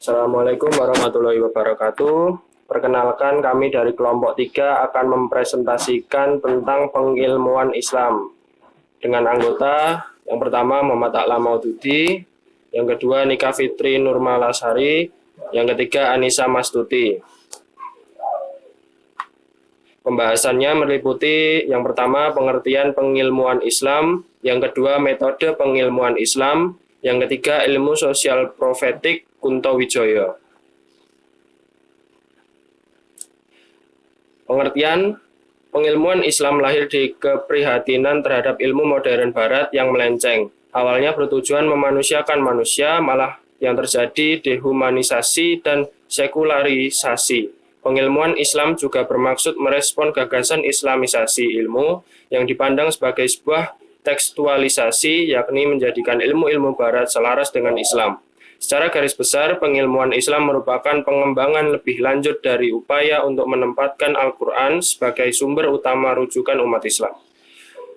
Assalamualaikum warahmatullahi wabarakatuh. Perkenalkan, kami dari kelompok 3 akan mempresentasikan tentang pengilmuan Islam. Dengan anggota, yang pertama Muhammad A'lam Maududi, yang kedua Nika Fitri Nurmalasari, yang ketiga Anissa Mastuti. Pembahasannya meliputi yang pertama pengertian pengilmuan Islam, yang kedua metode pengilmuan Islam, yang ketiga ilmu sosial profetik Kunto Wijoyo. Pengertian pengilmuan Islam lahir di keprihatinan terhadap ilmu modern barat yang melenceng. Awalnya bertujuan memanusiakan manusia, malah yang terjadi dehumanisasi dan sekularisasi. Pengilmuan Islam juga bermaksud merespon gagasan islamisasi ilmu yang dipandang sebagai sebuah tekstualisasi, yakni menjadikan ilmu-ilmu barat selaras dengan Islam. Secara garis besar, pengilmuan Islam merupakan pengembangan lebih lanjut dari upaya untuk menempatkan Al-Quran sebagai sumber utama rujukan umat Islam.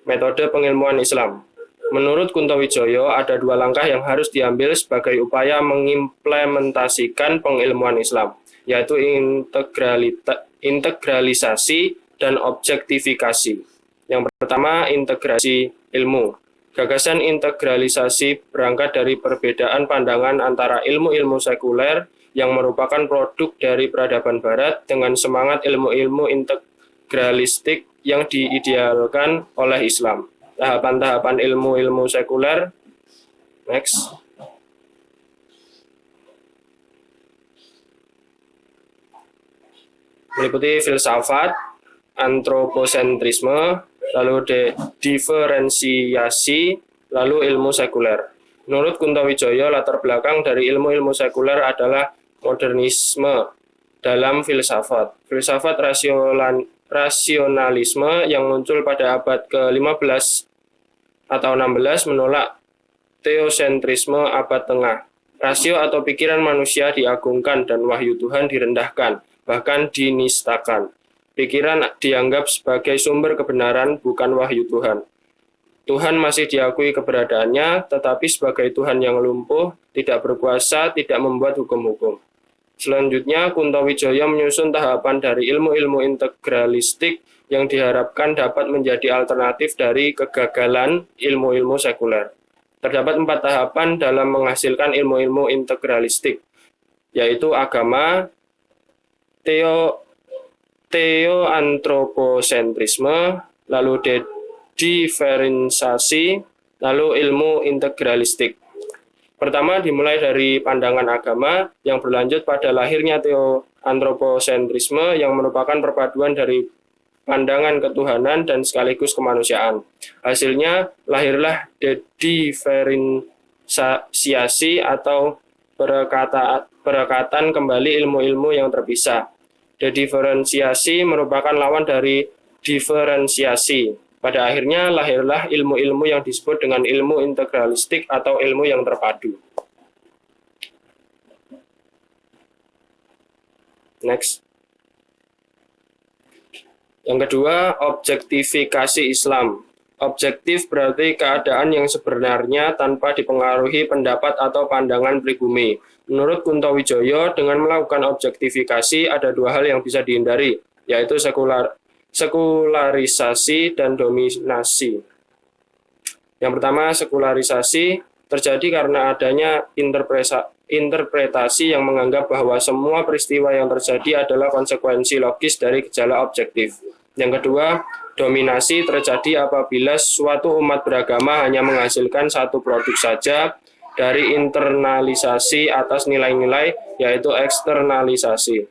Metode pengilmuan Islam. Menurut Kunto Wijoyo, ada dua langkah yang harus diambil sebagai upaya mengimplementasikan pengilmuan Islam, yaitu integralisasi dan objektifikasi. Yang pertama, integrasi ilmu. Gagasan integralisasi berangkat dari perbedaan pandangan antara ilmu-ilmu sekuler yang merupakan produk dari peradaban barat dengan semangat ilmu-ilmu integralistik yang diidealkan oleh Islam. Tahapan-tahapan ilmu-ilmu sekuler. Next. Meliputi filsafat, antroposentrisme, lalu diferensiasi, lalu ilmu sekuler. Menurut Kunto Wijoyo, latar belakang dari ilmu-ilmu sekuler adalah modernisme dalam filsafat. Filsafat rasionalisme yang muncul pada abad ke-15 atau 16 menolak teosentrisme abad tengah. Rasio atau pikiran manusia diagungkan dan wahyu Tuhan direndahkan, bahkan dinistakan. Pikiran dianggap sebagai sumber kebenaran, bukan wahyu Tuhan. Tuhan masih diakui keberadaannya, tetapi sebagai Tuhan yang lumpuh, tidak berkuasa, tidak membuat hukum-hukum. Selanjutnya, Kunto Wijoyo menyusun tahapan dari ilmu-ilmu integralistik yang diharapkan dapat menjadi alternatif dari kegagalan ilmu-ilmu sekuler. Terdapat 4 tahapan dalam menghasilkan ilmu-ilmu integralistik, yaitu agama, teoantroposentrisme, lalu diferensiasi, lalu ilmu integralistik. Pertama dimulai dari pandangan agama yang berlanjut pada lahirnya teoantroposentrisme yang merupakan perpaduan dari pandangan ketuhanan dan sekaligus kemanusiaan. Hasilnya lahirlah diferensiasi atau perekatan kembali ilmu-ilmu yang terpisah. Dediferensiasi merupakan lawan dari diferensiasi. Pada akhirnya lahirlah ilmu-ilmu yang disebut dengan ilmu integralistik atau ilmu yang terpadu. Next. Yang kedua, objektifikasi Islam. Objektif berarti keadaan yang sebenarnya tanpa dipengaruhi pendapat atau pandangan pribumi. Menurut Kunto Wijoyo, dengan melakukan objektifikasi ada 2 hal yang bisa dihindari, yaitu sekularisasi dan dominasi. Yang pertama, sekularisasi terjadi karena adanya interpretasi yang menganggap bahwa semua peristiwa yang terjadi adalah konsekuensi logis dari gejala objektif. Yang kedua, dominasi terjadi apabila suatu umat beragama hanya menghasilkan satu produk saja dari internalisasi atas nilai-nilai, yaitu eksternalisasi.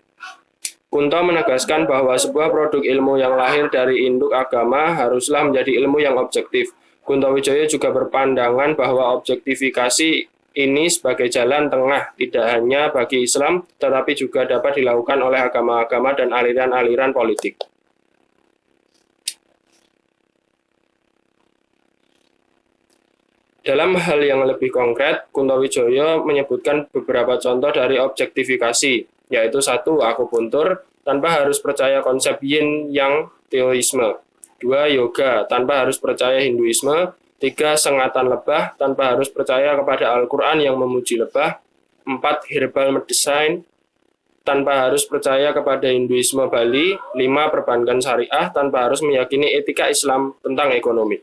Kunto menegaskan bahwa sebuah produk ilmu yang lahir dari induk agama haruslah menjadi ilmu yang objektif. Kunto Wijoyo juga berpandangan bahwa objektifikasi ini sebagai jalan tengah tidak hanya bagi Islam, tetapi juga dapat dilakukan oleh agama-agama dan aliran-aliran politik. Dalam hal yang lebih konkret, Kunto Wijoyo menyebutkan beberapa contoh dari objektifikasi, yaitu 1. Akupuntur, tanpa harus percaya konsep yin-yang teoisme. 2. Yoga, tanpa harus percaya Hinduisme. 3. Sengatan lebah, tanpa harus percaya kepada Al-Quran yang memuji lebah. 4. Herbal medicine tanpa harus percaya kepada Hinduisme Bali. 5. Perbankan syariah tanpa harus meyakini etika Islam tentang ekonomi.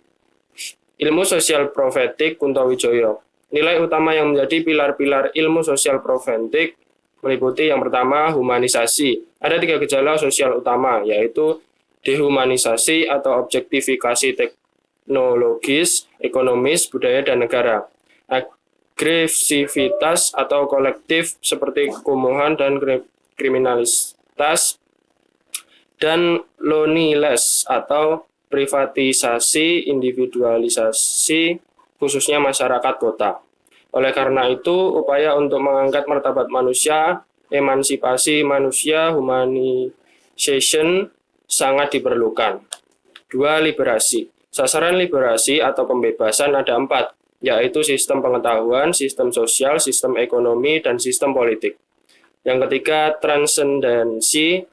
Ilmu sosial profetik Kuntowijoyo. Nilai utama yang menjadi pilar-pilar ilmu sosial profetik meliputi yang pertama, humanisasi. Ada 3 gejala sosial utama, yaitu dehumanisasi atau objektifikasi teknologis, ekonomis, budaya, dan negara. Agresivitas atau kolektif seperti kumuhan dan kriminalitas, dan loneliness atau privatisasi, individualisasi, khususnya masyarakat kota. Oleh karena itu, upaya untuk mengangkat martabat manusia, emansipasi manusia, humanization, sangat diperlukan. 2. Liberasi. Sasaran liberasi atau pembebasan ada 4, yaitu sistem pengetahuan, sistem sosial, sistem ekonomi, dan sistem politik. Yang ketiga, transendensi.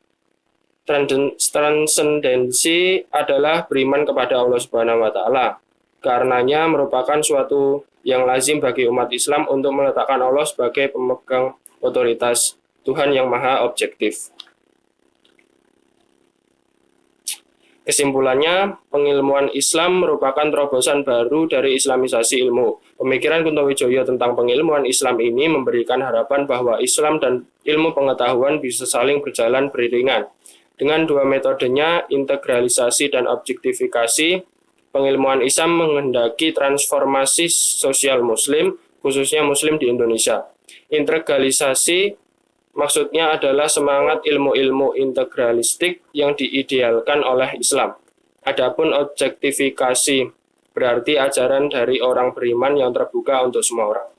Transendensi adalah beriman kepada Allah Subhanahu wa Ta'ala. Karenanya merupakan suatu yang lazim bagi umat Islam untuk meletakkan Allah sebagai pemegang otoritas Tuhan yang Maha Objektif. Kesimpulannya, pengilmuan Islam merupakan terobosan baru dari islamisasi ilmu. Pemikiran Kuntowijoyo tentang pengilmuan Islam ini memberikan harapan bahwa Islam dan ilmu pengetahuan bisa saling berjalan beriringan. Dengan 2 metodenya, integralisasi dan objektifikasi, pengilmuan Islam menghendaki transformasi sosial Muslim, khususnya Muslim di Indonesia. Integralisasi maksudnya adalah semangat ilmu-ilmu integralistik yang diidealkan oleh Islam. Adapun objektifikasi berarti ajaran dari orang beriman yang terbuka untuk semua orang.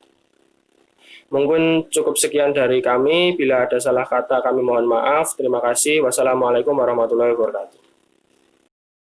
Mungkin cukup sekian dari kami. Bila ada salah kata kami mohon maaf. Terima kasih. Wassalamualaikum warahmatullahi wabarakatuh.